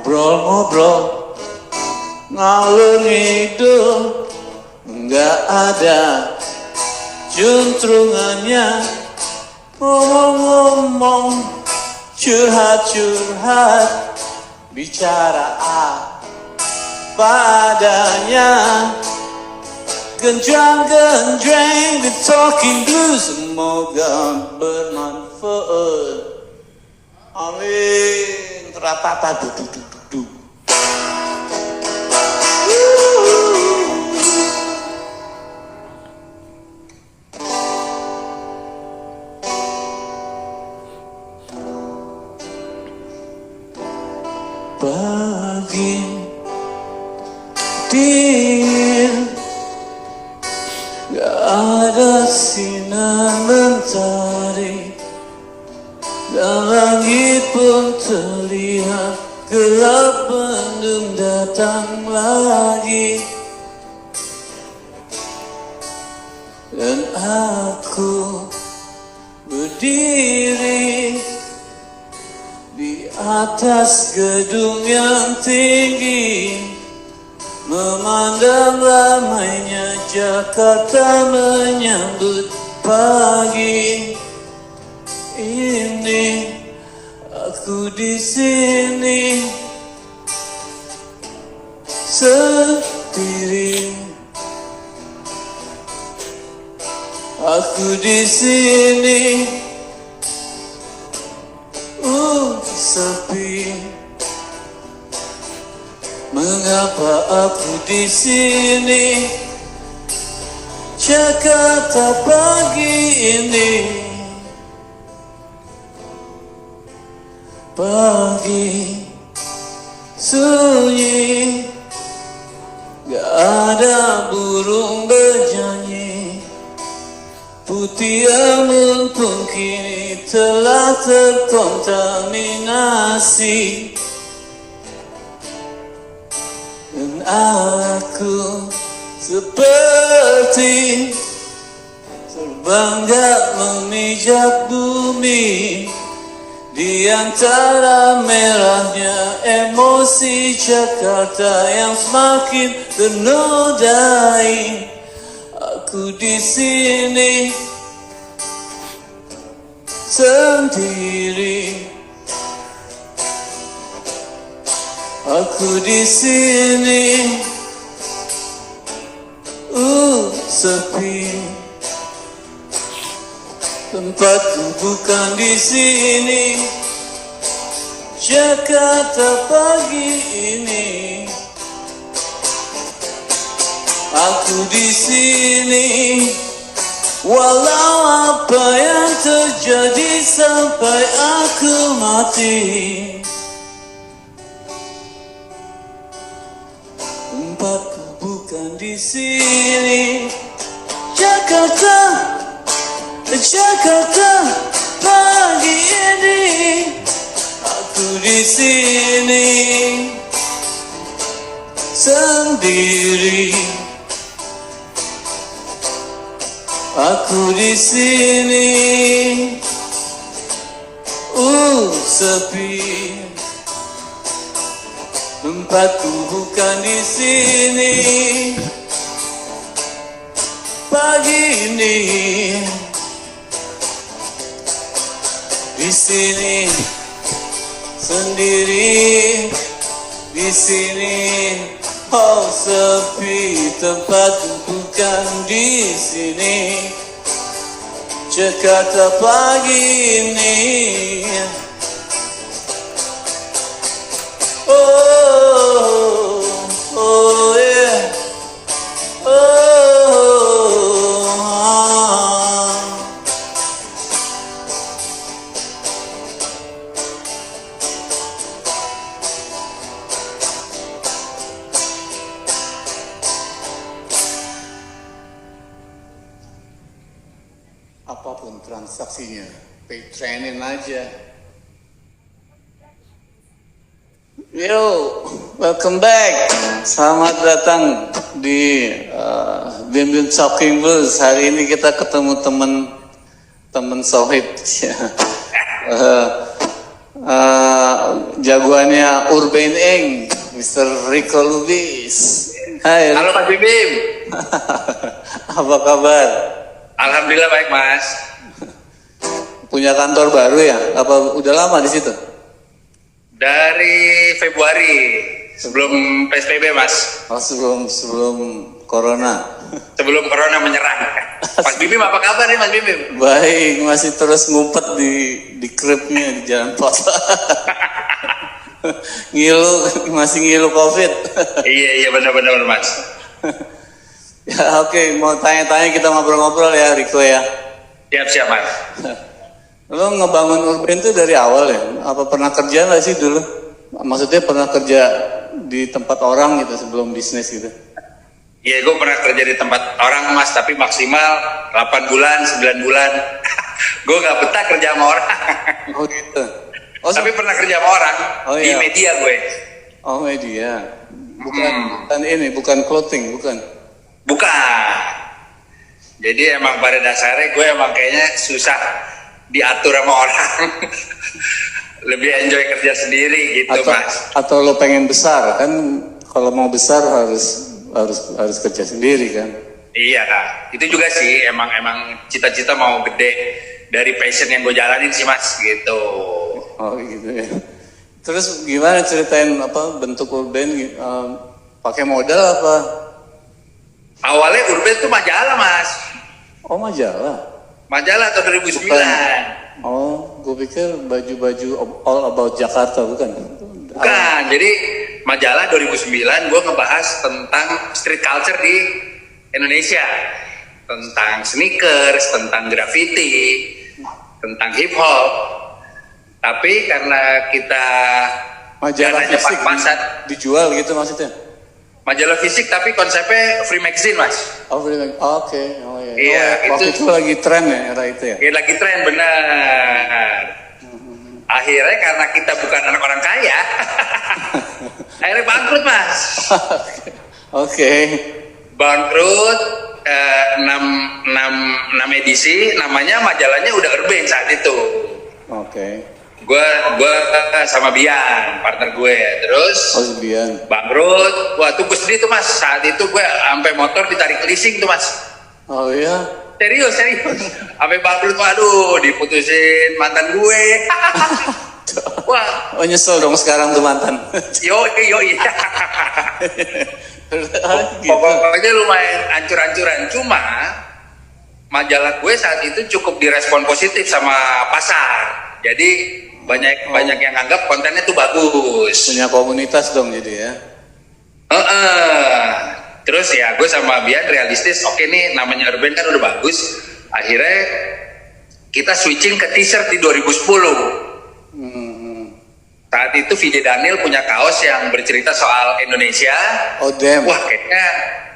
ngobrol-ngobrol ngalur ngidul, nggak ada juntrungannya, ngomong-ngomong, curhat-curhat, bicara apa adanya, genjang-genjang di talking blues, semoga bermanfaat. Amin. Ratata du. Pagi dingin, gak ada sinar mentari, dan langit pun terlihat gelap, mendung datang lagi. Dan aku berdiri di atas gedung yang tinggi, memandang ramainya Jakarta menyambut pagi ini. Aku di sini sendiri. Aku di sini sepi. Mengapa aku di sini? Jakarta pagi ini, pagi sunyi, gak ada burung bernyanyi. Putih angin pun kini telah terkontaminasi. Dan aku seperti terbang gak memijak bumi, di antara merahnya emosi Jakarta yang semakin ternodai. Aku di sini sendiri. Aku di sini sepi. Tempatku bukan di sini. Jakarta pagi ini. Aku di sini, walau apa yang terjadi sampai aku mati. Tempatku bukan di sini. Jakarta, Jakarta pagi ini. Aku di sini sendiri. Aku di sini sepi. Tempatku bukan di sini. Pagi ini di sini sendiri. Di sini sepi. Tempatku bukan di sini. Jakarta pagi ini. Oh yeah. Apapun transaksinya, pay training aja. Yo, welcome back. Selamat datang di Bim Bim Talking Blues. Hari ini kita ketemu teman Sohib. Jagoannya Urban Eng, Mr. Rico Lubis. Hai. Halo Mas Bibim. Apa kabar? Alhamdulillah baik Mas. Punya kantor baru ya? Apa udah lama di situ? Dari Februari sebelum PSBB Mas. Oh, sebelum corona. Sebelum corona menyerang. Mas Bibim apa kabar nih Mas Bibim? Baik, masih terus ngumpet di kripnya di Jalan Pos. masih ngilu COVID. Iya benar Mas. Ya oke, mau tanya-tanya kita ngobrol-ngobrol ya Rico ya. Siap Mas. Lo ngebangun Urban itu dari awal ya? Apa pernah kerja nggak sih dulu? Maksudnya pernah kerja di tempat orang gitu sebelum bisnis gitu? Iya, gue pernah kerja di tempat orang Mas, tapi maksimal 8 bulan, 9 bulan. Gue nggak betah kerja sama orang. Oh gitu. Oh, tapi pernah kerja sama orang di iya. media gue. Oh media. Bukan ini, bukan clothing, bukan. Bukan. Jadi emang pada dasarnya gue emang kayaknya susah diatur sama orang. Lebih enjoy kerja sendiri gitu Mas. Atau lo pengen besar kan? Kalau mau besar harus kerja sendiri kan? Iya, itu juga sih emang cita-cita mau gede dari passion yang gue jalanin sih Mas gitu. Oh gitu ya. Terus gimana ceritain apa bentuk Urban? Pakai modal apa? Awalnya Urban tuh majalah Mas. Oh majalah. Majalah tahun 2009. Oh, gue pikir baju-baju all about Jakarta bukan? Bukan, jadi majalah 2009 gue ngebahas tentang street culture di Indonesia, tentang sneakers, tentang graffiti, tentang hip hop. Tapi karena kita majalah fisik dijual gitu maksudnya? Majalah fisik tapi konsepnya free magazine Mas. Oh free magazine, oke. Oh iya. Iya, waktu itu lagi tren ya era itu ya? Iya lagi tren benar. Akhirnya karena kita bukan anak orang kaya, akhirnya bangkrut Mas. Oke. Bangkrut 6 edisi, namanya majalahnya udah Urban saat itu. Oke. Gue sama Bian, partner gue, terus Bian. bangkrut. Wah tuh gue sedih tuh Mas, saat itu gue sampai motor ditarik leasing tuh Mas. Oh iya? Serius. Sampai bangkrut, waduh, diputusin mantan gue. Wah. Oh nyesel dong sekarang tuh mantan. Yo. Pokoknya lumayan ancur-ancuran. Cuma majalah gue saat itu cukup direspon positif sama pasar. Jadi banyak yang anggap kontennya tuh bagus. Punya komunitas dong jadi ya. Terus ya gue sama Bian realistis, oke nih namanya Urban kan udah bagus. Akhirnya kita switching ke t-shirt di 2010. Saat itu Vijay Daniel punya kaos yang bercerita soal Indonesia. Oh damn. Wah kayaknya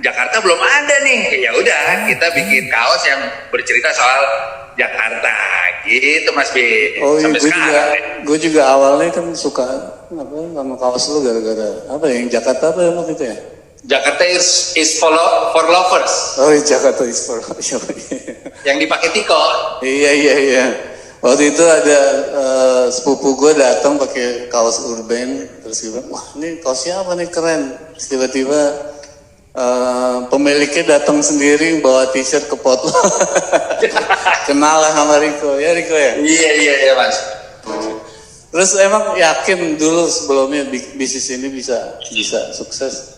Jakarta belum ada nih. Ya udah kita bikin kaos yang bercerita soal Jakarta gitu Mas B. Oh iya, sampai sekarang. Gue juga awalnya kan suka apa sama kaos lu gara-gara apa yang Jakarta apa yang waktu itu ya? Jakarta is for lovers. Oh iya, Jakarta is for yang dipakai Tiko. Iya. Waktu itu ada sepupu gue datang pakai kaos Urban, terus gue bilang, wah ini kaosnya apa nih keren. Terus tiba-tiba pemiliknya datang sendiri bawa t-shirt ke pot. Kenal lah sama Rico ya Iya Mas. Terus emang yakin dulu sebelumnya bisnis ini bisa sukses?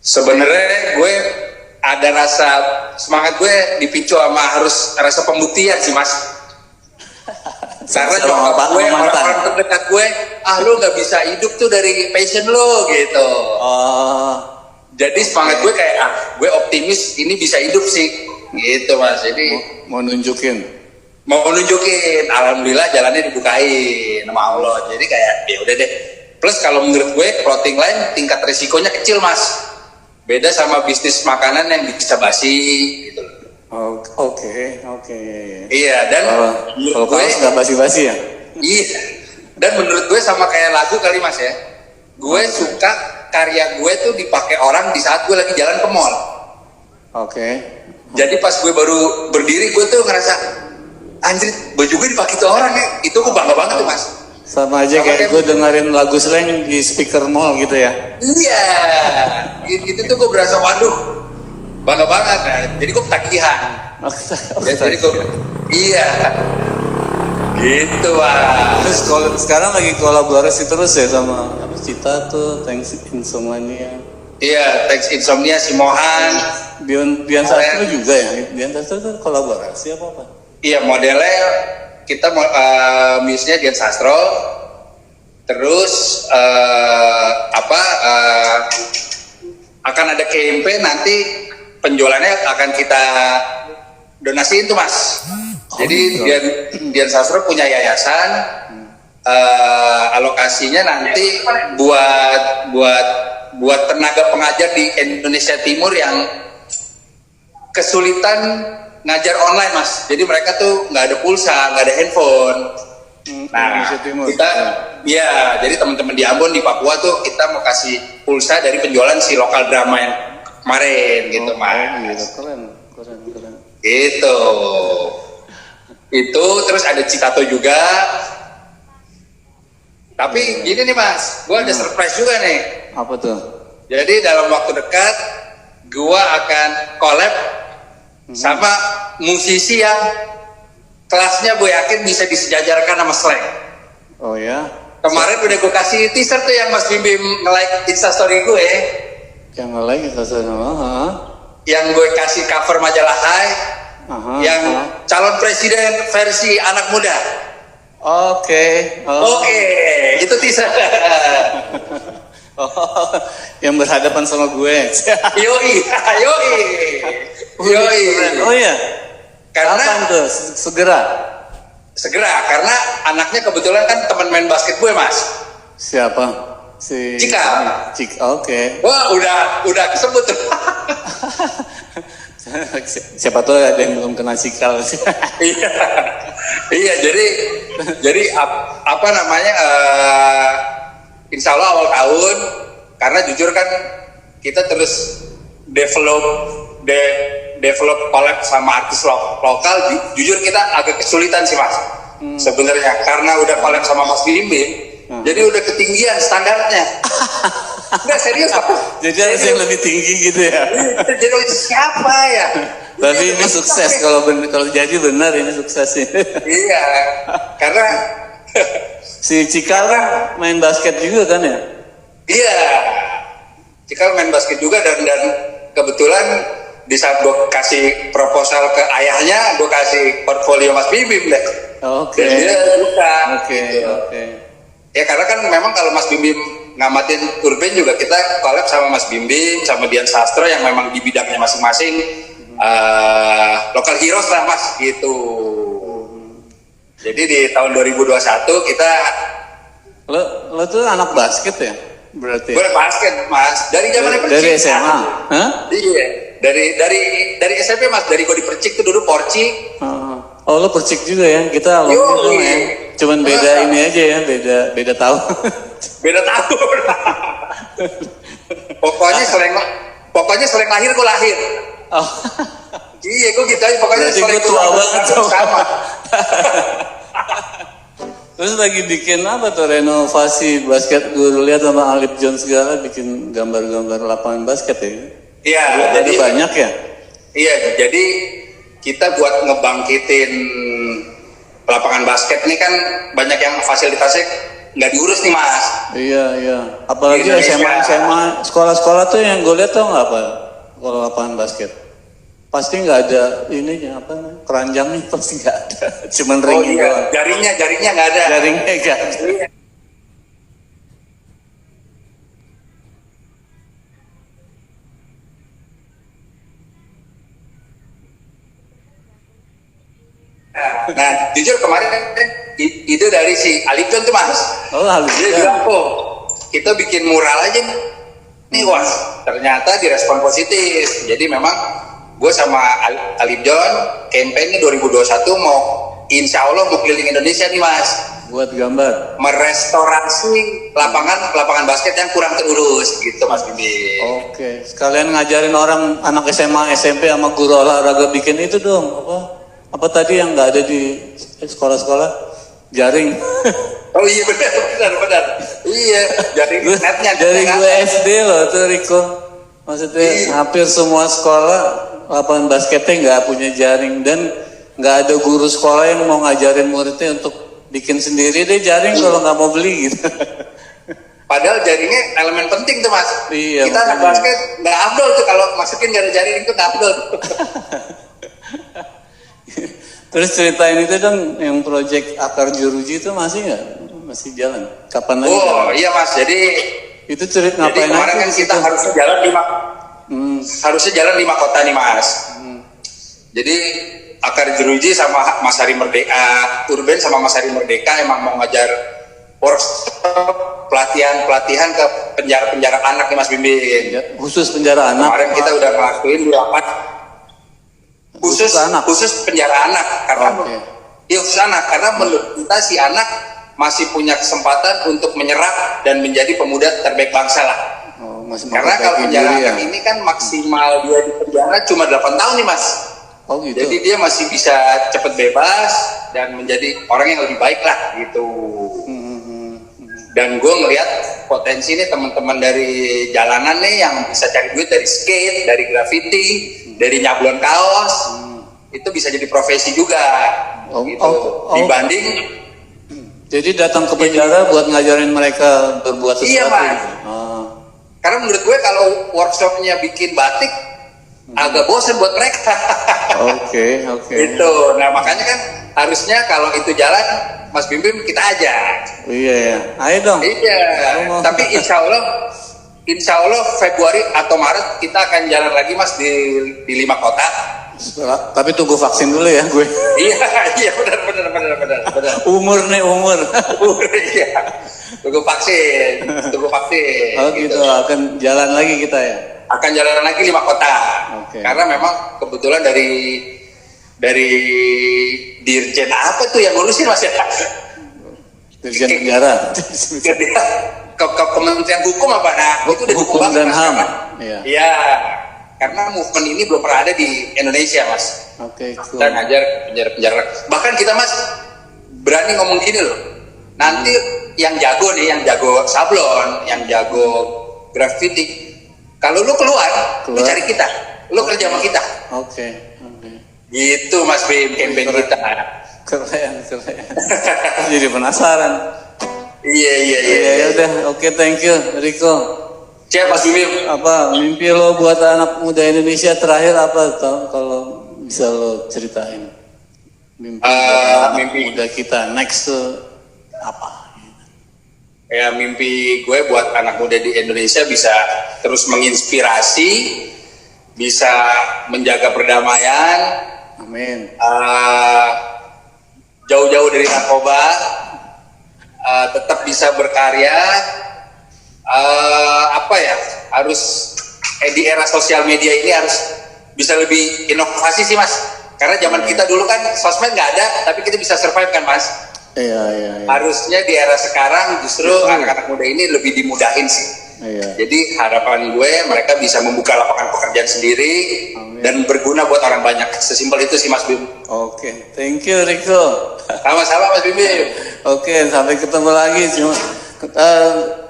Sebenarnya gue ada rasa semangat gue dipicu sama harus rasa pembuktian sih Mas. Karena nyokap gue, orang-orang terdekat gue, lu nggak bisa hidup tuh dari passion lo gitu. Jadi semangat gue kayak gue optimis ini bisa hidup sih gitu Mas. Jadi mau nunjukin, alhamdulillah jalannya dibukain sama Allah. Jadi kayak ya udah deh. Plus kalau menurut gue clothing line tingkat resikonya kecil Mas. Beda sama bisnis makanan yang bisa basi gitu. Oke. Iya, dan kalau gue nggak basi-basi ya? Iya. Dan menurut gue sama kayak lagu kali Mas ya. Gue suka karya gue tuh dipakai orang di saat gue lagi jalan ke mall. Oke. Jadi pas gue baru berdiri gue tuh ngerasa anjir baju gue dipakai tuh orang ya, itu gue bangga banget tuh mas. Sama aja kayak gue dengerin lagu slang di speaker mall gitu ya. Iya, itu tuh gue berasa waduh bangga banget. Nah, jadi gue ketagihan. Ya, jadi gue iya gitu Mas. Terus sekarang lagi kolaborasi terus ya sama apa Cita tuh, Thanks Insomnia. Iya, Thanks Insomnia, si Mohan. Dian Sastro juga ya? Dian Sastro tuh kolaborasi apa? Iya, modelnya kita musnya Dian Sastro. Terus akan ada campaign nanti penjualannya akan kita donasiin tuh Mas. Jadi Dian Sastro punya yayasan, alokasinya nanti buat tenaga pengajar di Indonesia Timur yang kesulitan ngajar online Mas. Jadi mereka tuh nggak ada pulsa, nggak ada handphone. Nah kita, ya jadi teman-teman di Ambon, di Papua tuh kita mau kasih pulsa dari penjualan si lokal drama yang kemarin gitu Mas. Keren. Gitu. Itu terus ada Citato juga. Tapi gini nih Mas, gue ada surprise juga nih. Apa tuh? Jadi dalam waktu dekat gue akan collab sama musisi yang kelasnya gue yakin bisa disejajarkan sama Slang. Oh ya? Kemarin udah gue kasih teaser tuh yang Mas Bim Bim nge-like instastory gue. Yang nge-like instastory, yang gue kasih cover majalah Hai. Yang calon presiden versi anak muda. Oke, itu teaser. Yang berhadapan sama gue. Yoi. Oh iya. Karena kapan tuh? Segera, karena anaknya kebetulan kan teman main basket gue Mas. Siapa? Si Cika. Oke. Wah, udah kesebut tuh. Siapa tuh ada yang belum kena cikal. Iya, jadi apa namanya? Insya Allah awal tahun, karena jujur kan kita terus develop collab sama artis lokal. Jujur kita agak kesulitan sih Mas. Sebenarnya karena udah collab sama Mas Bim Bim, jadi udah ketinggian standarnya. Enggak serius apa? Jadi harus yang lebih tinggi gitu ya. Jadi siapa ya? Tapi ini sukses kalau jadi benar ini sukses sih. Iya, karena si Cikal main basket juga kan ya? Iya, Cikal main basket juga dan kebetulan di saat gue kasih proposal ke ayahnya, gue kasih portfolio Mas Bim Bim deh. Oke. Dan dia suka. Oke. Ya karena kan memang kalau Mas Bim Bim ngamatin urban juga kita collab sama Mas Bim Bim sama Dian Sastro yang memang di bidangnya masing-masing local heroes lah Mas gitu. Jadi di tahun 2021 kita lo tuh anak basket ya berarti? Gue basket Mas dari zaman dari SMA? Hah? Iya dari SMP Mas, dari gue di Percik tuh dulu Porci. Oh lo Percik juga ya? Kita alumni ya. Cuman beda ini aja ya, beda tahun. Beda tahun. Pokoknya selain lahir gue lahir. Oh. Iya gue gitu aja pokoknya. Berarti gue tua banget sama. Terus lagi bikin apa tuh renovasi basket? Gue lihat sama Alip John segala bikin gambar-gambar lapangan basket ya. Iya. Ada banyak ya. Iya jadi kita buat ngebangkitin lapangan basket ini kan banyak yang fasilitasnya nggak diurus nih Mas. Iya. Apalagi SMA, sekolah-sekolah tuh yang gue lihat tuh nggak apa kalau lapangan basket. Pasti nggak ada ininya apa keranjangnya pasti nggak ada. Cuman ring doang. Jaringnya nggak ada. Jaringnya nggak ada. Iya. Nah, jujur kemarin ide dari si Alip John tuh Mas. Oh, Alip John. Dia bilang, kita bikin mural aja nih. Wah, ternyata direspon positif. Jadi memang gue sama Alip John campaign 2021 mau insya Allah mau keliling Indonesia nih Mas. Buat gambar. Merestorasi lapangan basket yang kurang terurus gitu Mas Bibi. Oke, sekalian ngajarin orang anak SMA, SMP sama guru olahraga bikin itu dong apa? Apa tadi yang nggak ada di sekolah-sekolah? Jaring. Oh iya benar. Iya, jaring netnya. Dari gue SD loh tuh Riko. Maksudnya hampir semua sekolah lapangan basketnya nggak punya jaring dan nggak ada guru sekolah yang mau ngajarin muridnya untuk bikin sendiri deh jaring kalau nggak mau beli gitu. Padahal jaringnya elemen penting tuh mas. Iya, kita anak basket nggak afdol tuh kalau masukin gak ada jaring itu nggak afdol. Terus ceritain itu dong yang proyek akar jeruji itu masih nggak? Masih jalan? Kapan lagi? Oh iya mas, jadi itu cerita ngapain kemarin kan kita harusnya jalan 5 kota nih mas. Jadi akar jeruji sama Mas Hari Merdeka, Urban sama Mas Hari Merdeka emang mau ngajar workshop pelatihan ke penjara anak nih Mas Bimbing. Ya, khusus penjara anak. Kemarin kita udah ngelakuin 8 khusus penjara anak karena khusus anak karena menurut kita si anak masih punya kesempatan untuk menyerap dan menjadi pemuda terbaik bangsa lah. Karena kalau penjara anak ini kan maksimal dia di penjara cuma 8 tahun nih mas. Oh gitu. Jadi dia masih bisa cepat bebas dan menjadi orang yang lebih baik lah gitu. Dan gue ngelihat potensi nih teman-teman dari jalanan nih yang bisa cari duit dari skate, dari graffiti, dari nyablon kaos, itu bisa jadi profesi juga. Dibanding. Jadi datang ke penjara buat ngajarin mereka berbuat sesuatu. Iya mas. Karena menurut gue kalau workshopnya bikin batik, agak bosan buat mereka. Oke. Itu. Nah makanya kan harusnya kalau itu jalan, Mas Bim Bim kita ajak. Iya ya. Ayo dong. Iya. Tapi insya Allah Februari atau Maret kita akan jalan lagi Mas di 5 kota. Tapi tunggu vaksin dulu ya gue. Iya benar. Umur. Iya. Tunggu vaksin. Oh gitu. Akan jalan lagi kita ya. Akan jalan lagi 5 kota. Karena memang kebetulan dari Dirjen apa tuh yang ngurusin mas ya? Dirjen Penjara. Ke Kementerian Hukum apa? Nah itu udah Hukum dan HAM. Iya. Karena movement ini belum pernah ada di Indonesia mas. Cool. Kita ngajar penjara. Bahkan kita mas berani ngomong gini loh. Nanti yang jago sablon, yang jago graffiti. Kalau lu keluar, lu cari kita, lu kerja sama kita. Oke. Gitu Mas Bim, campaign kita. Keren. Jadi penasaran. Iya. Udah, oke, thank you, Riko. Siap Mas Bim. Apa mimpi lo buat anak muda Indonesia terakhir apa? Kalau bisa lo ceritain. Mimpi anak muda kita next tuh apa? Ya mimpi gue buat anak muda di Indonesia bisa terus menginspirasi, bisa menjaga perdamaian, amin. Jauh-jauh dari narkoba, tetap bisa berkarya, harus di era sosial media ini harus bisa lebih inovasi sih mas, karena zaman kita dulu kan sosmed nggak ada, tapi kita bisa survive kan mas. Iya. Harusnya di era sekarang justru anak-anak muda ini lebih dimudahin sih. Iya. Jadi harapan gue mereka bisa membuka lapangan pekerjaan sendiri. Amin. Dan berguna buat orang banyak. Sesimpel itu sih Mas Bim. Oke, thank you Riko. Sama-sama Mas Bim. Oke, sampai ketemu lagi.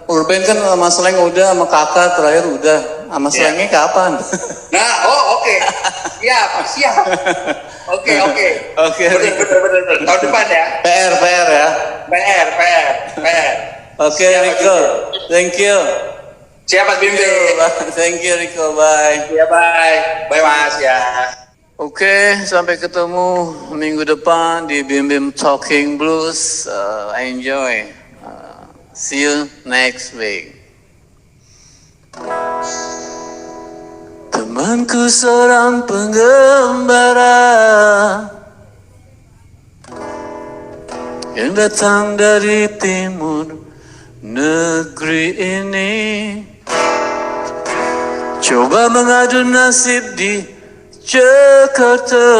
Urban kan sama Sleng udah, sama kakak terakhir udah. Sama Slengnya kapan? Nah, oke. Siap. Oke. Bener. Tahun depan ya. PR ya. PR. Oke, Riko. Thank you. Siap Mas Bim. Thank you Riko. Bye. Ya bye. Bye Mas ya. Oke, sampai ketemu minggu depan di Bim Bim Talking Blues. Enjoy. See you next week. Temanku seorang penggembara yang datang dari timur negeri ini, coba mengadu nasib di Jakarta,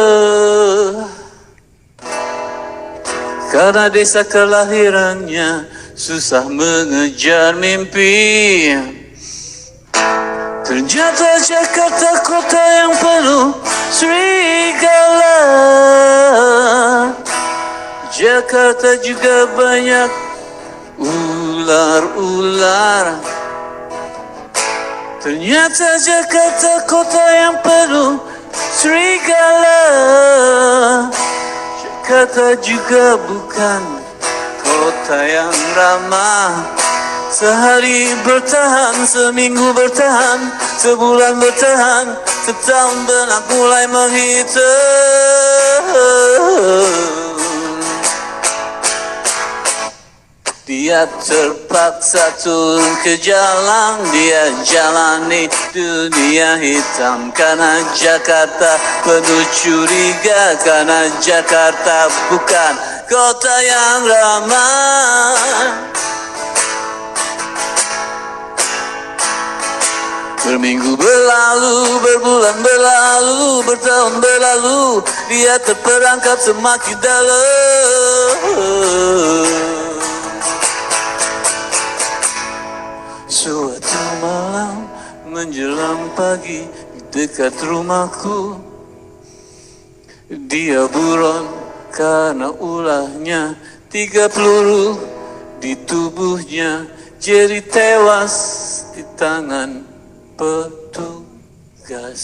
karena desa kelahirannya susah mengejar mimpi. Ternyata Jakarta kota yang penuh serigala. Jakarta juga banyak ular-ular. Ternyata Jakarta kota yang penuh serigala. Jakarta juga bukan kota yang ramah. Sehari bertahan, seminggu bertahan, sebulan bertahan, setahun benak mulai menghitam. Dia terpaksa turun ke jalan, dia jalani dunia hitam. Karena Jakarta penuh curiga, karena Jakarta bukan kota yang ramah. Berminggu berlalu, berbulan berlalu, bertahun berlalu, dia terperangkap semakin dalam. Suatu malam menjelang pagi di dekat rumahku, dia buron karena ulahnya 3 peluru di tubuhnya, jadi tewas di tangan petugas.